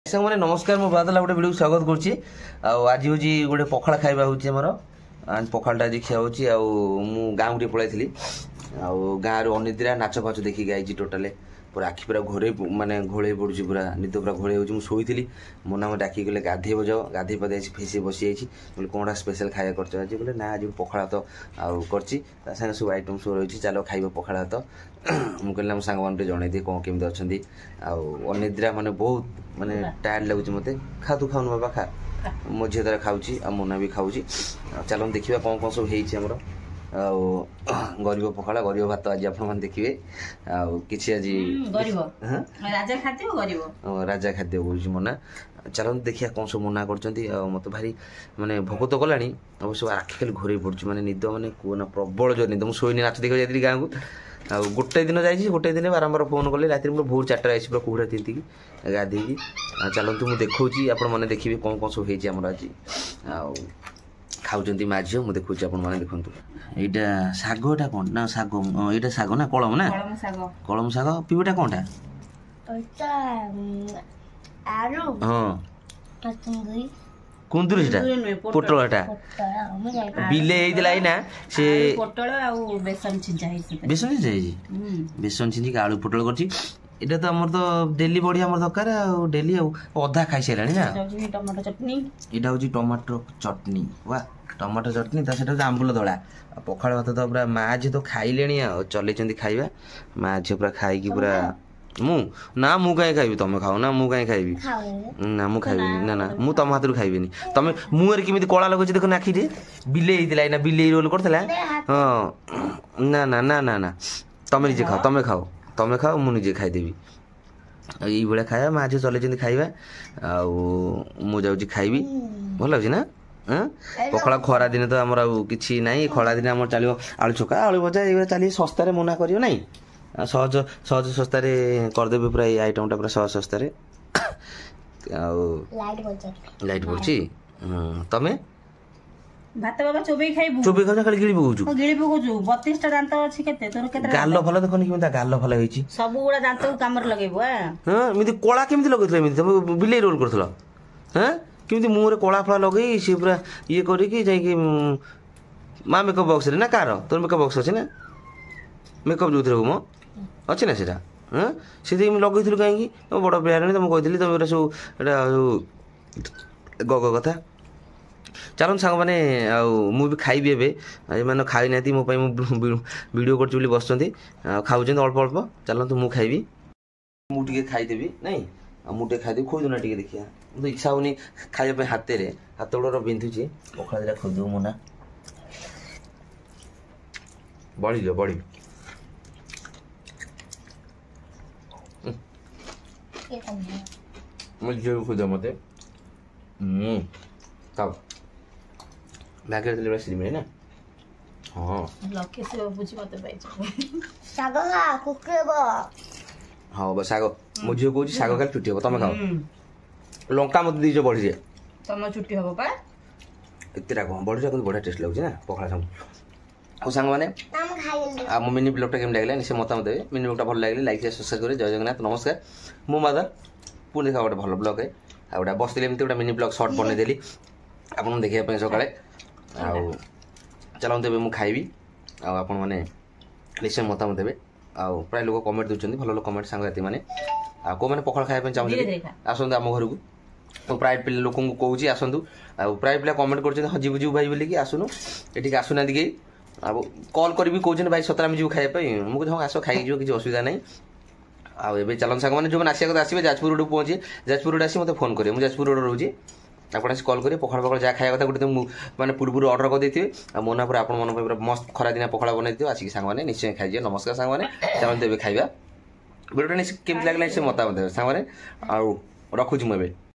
मैंने नमस्कार मो बादल गोटे वीडियो स्वागत करुच्ची आज हूँ गोटे पखाड़ खाଇବା हूँ मोर आज पखाड़ा आज खिया हूँ गाँव टे पलैली गाँव अनिद्रा नाच फाच देखिक आई टोटाल पूरा आखि पूरा घोरे माने घोड़े पड़ुची पूरा निद पूरा घोड़े हो शोली मो ना डाक गले गाधे जाओ गाधे पाधे फेसी बसी जाइए कौन स्पेशल खाया कर आज बोले ना आज पखाड़ा तो आगे सब आइटम सब रही चलो खाइब पखाड़ा तो मुझे कहली आम सांग मैंने जन दिए कौन केमी अच्छा अनिद्रा माने बहुत माने टायर्ड लगुच मत खा तू खाऊन बाबा खा मो झील तार खाऊँ आ मोना भी खाऊँ चलो देखिए कौन कौन सब होमर गरीब पखाड़ा गरीब भात आज आप देखिए किसी आज राजा खाद्य बोलूँ मोना चलो देखिए कौन सब मना कर मत भारी माने भोक तो गलानी अवश्य आखि खाली घोरे पड़ुची माने निद माने कहना प्रबल जो निद मुझे शोनी नाच देखा जाती गाँव को गोटे दिन जाइए गोटे दिन बारंबार फोन कले रात में भोर 4टा आसी पूरा कुहड़ा तींती गाधे चलतु मुझे देखी आपने देखिए कौन कौन सब होमर आज खाऊँ माँ झील मुझे देखुची आपने देखूँ यहाँ शागटा कौन ना शाग यहाँ शाग ना कलम ना कलम शाग पीबटा कौन हाँ कुंदुरी पोटलटा बिले ना से बेसन छिंचा बेसन छिंचिक आलू पोटल कर इटा तो आमर तो डेली बढ़िया आमर दरकार डेली अधा खाई सारा ना टमाटो चटनी यहाँ हूँ टमाटो चटनी वाह टमाटो चटनी तो आंबुल दला पखाड़ भात तो पूरा माँ झी तो खाइले चल खाଇବା माँ झी पूरा खाई पूरा मु ना मु कहीं खाइबी तुम खाओ ना मु कहीं खाइबी ना मु खाइबी ना ना मु तुम हाथ खाइबी तुम मुहर केमी कला लगुच देख नाखी बिले ना बिले रोल करला हाँ ना ना ना ना ना तुम निजे खाओ तुम खाओ मु निजे खाईदेवी यही भाया खाया माँ झी चल खाଇବା मुझे खाइबी भल लगे ना पखाड़ा खरा दिन तो आमर कि ना खरा दिन आम चलो आलू चोका आलू भजा ये चलिए सस्तार मना कर नहीं सहज सहज सस्तार करदेवी पूरा ये आइटमटा पूरा सहज सस्तार लाइट पड़ी तमें भात बाबा चोबई खाइबू चोबई खाऊ खाली गिळी पकाउछु गिळी पकाउछु 32 टा दांत अछि केते तोर केते गाल्लो फल देखनि केमिता गाल्लो फल होइछि सब गुडा दांत कामर लगेबो हां मिति कोळा केमिति लगैथले मिति बिले रोल करथलो हां केमिति मुहरे कोळा फल लगै से पूरा ये करी कि जाई कि मा मेकअप बॉक्स रे ना कार तोर मेकअप बॉक्स अछि ना मेकअप जोथरे मो अछि ना सेटा हां सेति हम लगैथिलु काहे कि बड़ प्लेयर तुम कहिथिली तुम सब एटा गग कथा चलो सांग मैंने मुझे खाइबी ए मैंने खाई ना मो वीडियो कर बस खाऊ अल्प अल्प चलते मुझे खाइबी मुझे खाईदेवी नहीं मुझे खाईदेवी खोदना टे देखिए तो इच्छा होनी खाइबा हाथ में हाथ गोड़ बिंधुची पखाड़ा दिटा खोदू मुना बड़ी जो बड़ी मुझे खोद मत खाओ भाग्य तेल श्रीमणी ना हाँ लके से बुझी मते पाइछ साग खा कुकेबो हाँ बस साग मो झियो कहूँ साग खाली छुट्टी हम तुम खाओ लंका मत दीज बढ़ी जाए तुम छुट्टी हम पा एतटा कौन बढ़ी जाए बढ़िया टेस्ट लगुच ना पखाड़ा सांग ଆଉ ସାଙ୍ଗମାନେ ଆମ ମିନି ବ୍ଲଗ୍ଟା କେମିତି ଲାଗିଲା ନିଶ୍ଚୟ ମତାମତ ଦେବେ ମିନି ବ୍ଲଗ୍ଟା ଭଲ ଲାଗିଲେ ଲାଇକ୍ ସବସ୍କ୍ରାଇବ୍ କରି ଜୟ ଜଗନ୍ନାଥ ନମସ୍କାର ମୁଁ ମାଦା ପୁଣି ଦେଖା ଗୋଟେ ଭଲ ବ୍ଲଗ୍ରେ ଆଉ ଗୋଟେ ବସିଥିଲେ ଏମିତି ଗୋଟେ ମିନି ବ୍ଲଗ୍ ସର୍ଟ ବନେଇଦେଲି ଆପଣଙ୍କୁ ଦେଖିବା ପାଇଁ ସକାଳେ ଆଉ ଚାଲନ୍ତୁ ଏବେ ମୁଁ ଖାଇବି ଆଉ ଆପଣମାନେ ନିଶ୍ଚୟ ମତାମତ ଦେବେ ଆଉ ପ୍ରାୟ ଲୋକ କମେଣ୍ଟ ଦେଉଛନ୍ତି ଭଲ ଭଲ କମେଣ୍ଟ ସାଙ୍ଗସାଥୀମାନେ ଆଉ କେଉଁମାନେ ପଖାଳ ଖାଇବା ପାଇଁ ଚାହୁଁଛନ୍ତି ଆସନ୍ତୁ ଆମ ଘରକୁ तो प्राय पिला लोक कौच आसतु प्राय पिला कमेंट कर हजिबु जीव भाई बोलिकी आसुनु एटिक आसुना कि अब कल करी कहते भाई सतरा जीव खाइबा मुझे हाँ आस खाई किसी असुविधा नहीं आए चलन सांग मैंने जो आसिया कथा आसवे जाजपुर रोड पहुँचे जाजपुर रोड आसी मतलब फोन करेंगे मुझे जाजपुर रोड रोचे आपड़ आस कल करेंगे पखाड़ पखाड़ जहाँ खाया कथा गोटे मैंने पूर्व ऑर्डर करदे आ मोना पर आप मस्त खरा दिन पखाड़ बनई आसिक सांग मैंने निश्चय खाई नमस्कार सांग मैंने चलते ए खाइबा वीडियो केमती लगे से मतामत देवे सांग मैंने रखुची मुझे